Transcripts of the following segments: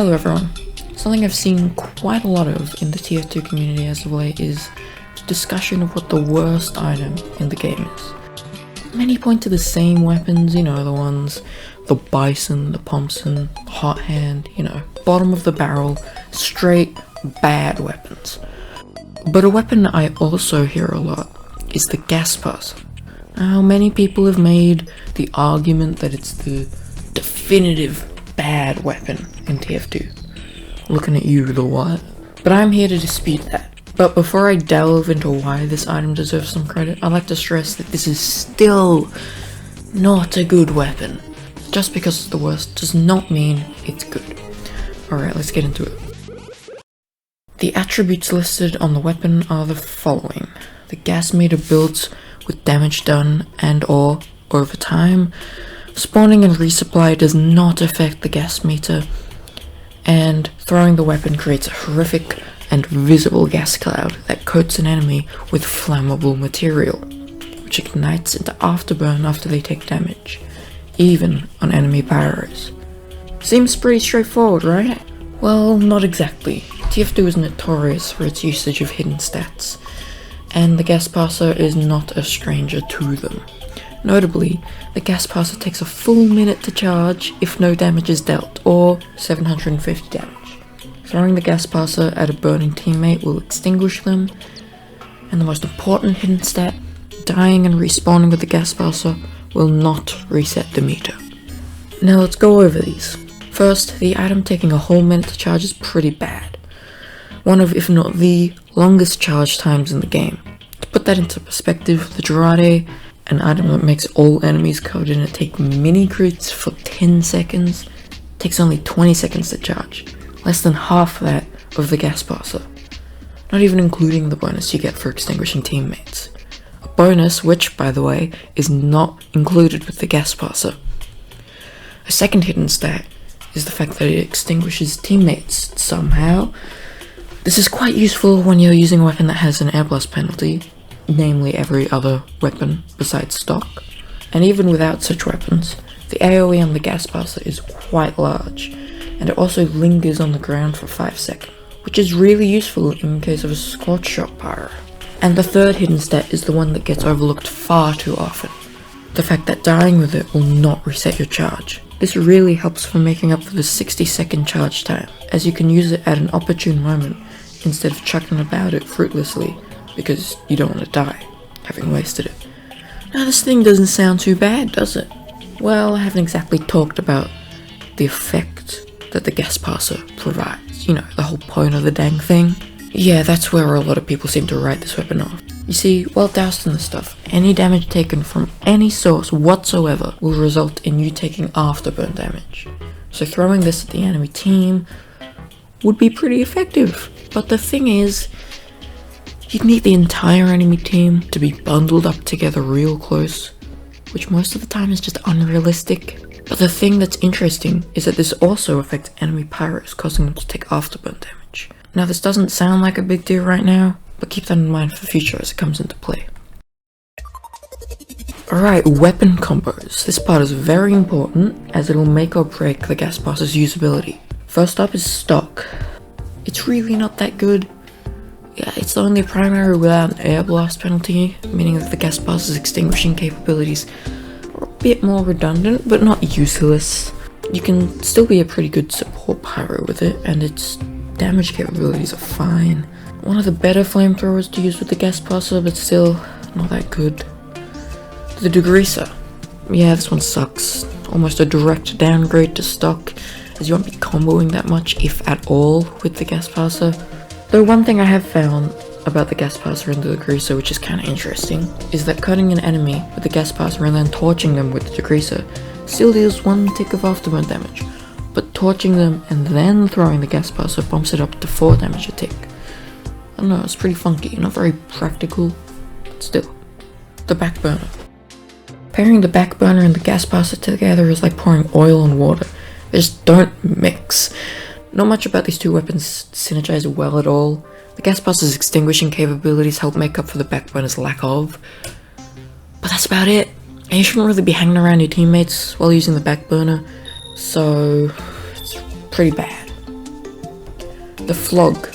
Hello everyone. Something I've seen quite a lot of in the TF2 community as of late is discussion of what the worst item in the game is. Many point to the same weapons, the ones, the bison, the Thompson, hot hand, bottom of the barrel, straight bad weapons. But a weapon I also hear a lot is the gas pass. Now, many people have made the argument that it's the definitive bad weapon in TF2. Looking at you, the what? But I'm here to dispute that. But before I delve into why this item deserves some credit, I'd like to stress that this is still not a good weapon. Just because it's the worst does not mean it's good. Alright, let's get into it. The attributes listed on the weapon are the following. The gas meter builds with damage done and or over time. Spawning and resupply does not affect the gas meter, and throwing the weapon creates a horrific and visible gas cloud that coats an enemy with flammable material, which ignites into afterburn after they take damage, even on enemy pyros. Seems pretty straightforward, right? Well, not exactly. TF2 is notorious for its usage of hidden stats, and the gas passer is not a stranger to them. Notably, the gas passer takes a full minute to charge if no damage is dealt, or 750 damage. Throwing the gas passer at a burning teammate will extinguish them, and the most important hidden stat, dying and respawning with the gas passer will not reset the meter. Now let's go over these. First, the item taking a whole minute to charge is pretty bad. One of, if not the longest charge times in the game. To put that into perspective, the Dorade, an item that makes all enemies covered in it take mini crits for 10 seconds, takes only 20 seconds to charge. Less than half that of the gas passer. Not even including the bonus you get for extinguishing teammates. A bonus which, by the way, is not included with the gas passer. A second hidden stat is the fact that it extinguishes teammates somehow. This is quite useful when you're using a weapon that has an air blast penalty, namely every other weapon besides stock. And even without such weapons, the AoE on the gas passer is quite large, and it also lingers on the ground for 5 seconds, which is really useful in case of a squad shot pyro. And the third hidden stat is the one that gets overlooked far too often. The fact that dying with it will not reset your charge. This really helps for making up for the 60-second charge time, as you can use it at an opportune moment instead of chucking about it fruitlessly because you don't want to die, having wasted it. Now this thing doesn't sound too bad, does it? Well, I haven't exactly talked about the effect that the gas passer provides, the whole point of the dang thing. Yeah, that's where a lot of people seem to write this weapon off. You see, while doused in the stuff, any damage taken from any source whatsoever will result in you taking afterburn damage. So throwing this at the enemy team would be pretty effective. But the thing is, you'd need the entire enemy team to be bundled up together real close, which most of the time is just unrealistic. But the thing that's interesting is that this also affects enemy pyros, causing them to take afterburn damage. Now this doesn't sound like a big deal right now, but keep that in mind for the future as it comes into play. Alright, weapon combos. This part is very important as it'll make or break the gas passer's usability. First up is stock. It's really not that good. Yeah, it's the only primary without an air blast penalty, meaning that the gas passer's extinguishing capabilities are a bit more redundant, but not useless. You can still be a pretty good support pyro with it, and its damage capabilities are fine. One of the better flamethrowers to use with the gas passer, but still not that good. The degreaser. Yeah, this one sucks. Almost a direct downgrade to stock, as you won't be comboing that much, if at all, with the gas passer. Though one thing I have found about the gas passer and the degreaser, which is kinda interesting, is that cutting an enemy with the gas passer and then torching them with the degreaser still deals 1 tick of afterburn damage, but torching them and then throwing the gas passer bumps it up to 4 damage a tick. I don't know, it's pretty funky, not very practical, but still. The back burner. Pairing the back burner and the gas passer together is like pouring oil and water. They just don't mix. Not much about these two weapons synergize well at all. The gas passer's extinguishing capabilities help make up for the back burner's lack of. But that's about it. And you shouldn't really be hanging around your teammates while using the back burner, so it's pretty bad. the flog,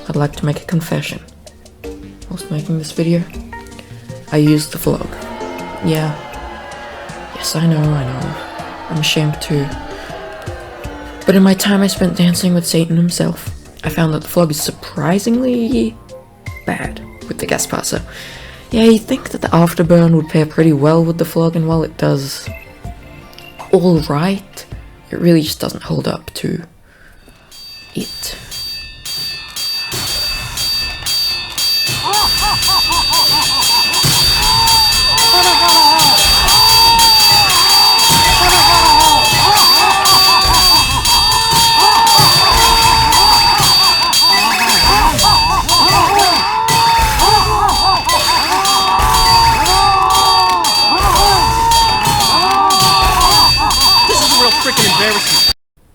I'd like to make a confession. Whilst making this video, I used the flog. Yeah. Yes, I know. I'm ashamed too. But in my time I spent dancing with Satan himself, I found that the flog is surprisingly bad with the gas passer. Yeah, you'd think that the afterburn would pair pretty well with the flog, and while it does alright, it really just doesn't hold up to it.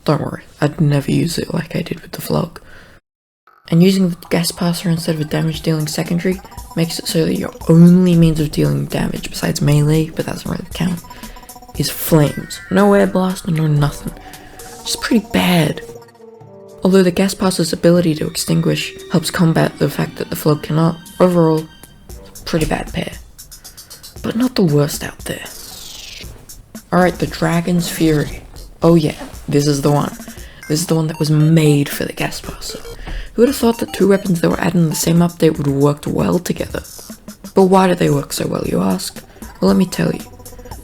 Don't worry, I'd never use it like I did with the flog. And using the gas passer instead of a damage dealing secondary makes it so that your only means of dealing damage, besides melee, but that doesn't really count, is flames. No air blast and no nothing. Just pretty bad. Although the gas passer's ability to extinguish helps combat the fact that the flog cannot, overall, it's a pretty bad pair. But not the worst out there. Alright, the Dragon's Fury. Oh yeah, this is the one. This is the one that was made for the gas passer. Who would have thought that two weapons that were added in the same update would have worked well together? But why do they work so well, you ask? Well, let me tell you.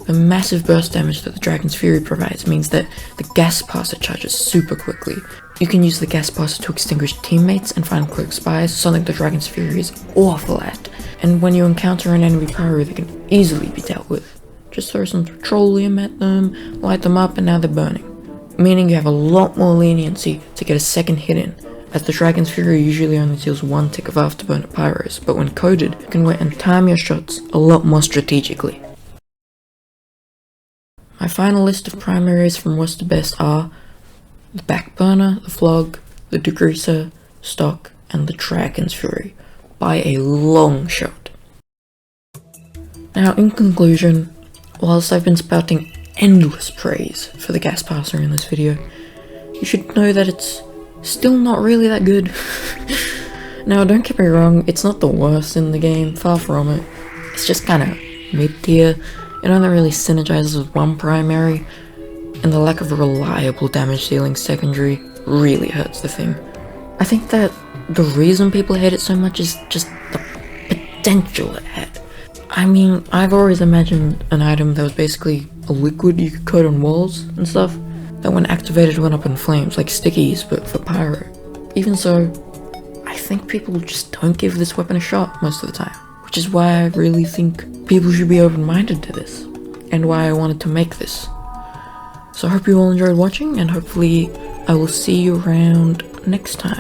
The massive burst damage that the Dragon's Fury provides means that the gas passer charges super quickly. You can use the gas passer to extinguish teammates and find cloaked spies, something the Dragon's Fury is awful at. And when you encounter an enemy pyro, they can easily be dealt with. Just throw some petroleum at them, light them up, and now they're burning. Meaning you have a lot more leniency to get a second hit in, as the Dragon's Fury usually only deals one tick of afterburn at pyros, but when coded, you can wait and time your shots a lot more strategically. My final list of primaries from worst to best are the Backburner, the Flog, the Degreaser, Stock, and the Dragon's Fury, by a long shot. Now, in conclusion, whilst I've been spouting endless praise for the gas passer in this video, you should know that it's still not really that good. Now, don't get me wrong, it's not the worst in the game, far from it. It's just kinda mid-tier. It only really synergizes with one primary, and the lack of a reliable damage dealing secondary really hurts the thing. I think that the reason people hate it so much is just the potential it had. I mean, I've always imagined an item that was basically a liquid you could coat on walls and stuff, that when activated went up in flames, like stickies, but for pyro. Even so, I think people just don't give this weapon a shot most of the time, which is why I really think people should be open-minded to this, and why I wanted to make this. So I hope you all enjoyed watching, and hopefully I will see you around next time.